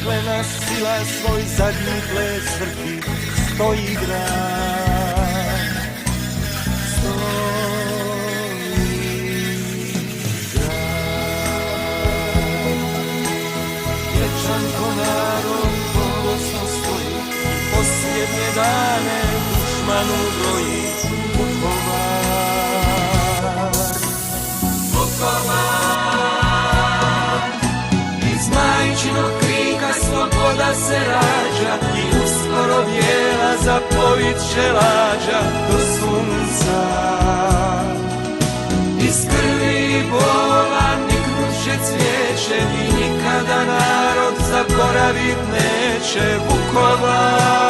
crkvena sila svoj zadnji ples vrti, stoji grad, vječan ko narod ponosno stoji, posljednje dane dušmanu broji. Vukovar, iz majčinog krika sloboda se rađa i uskoro bijela zapovit će lađa do sunca. Iz krvi i bola niknut će cvijeće i nikada narod zaboravit neće Vukovar.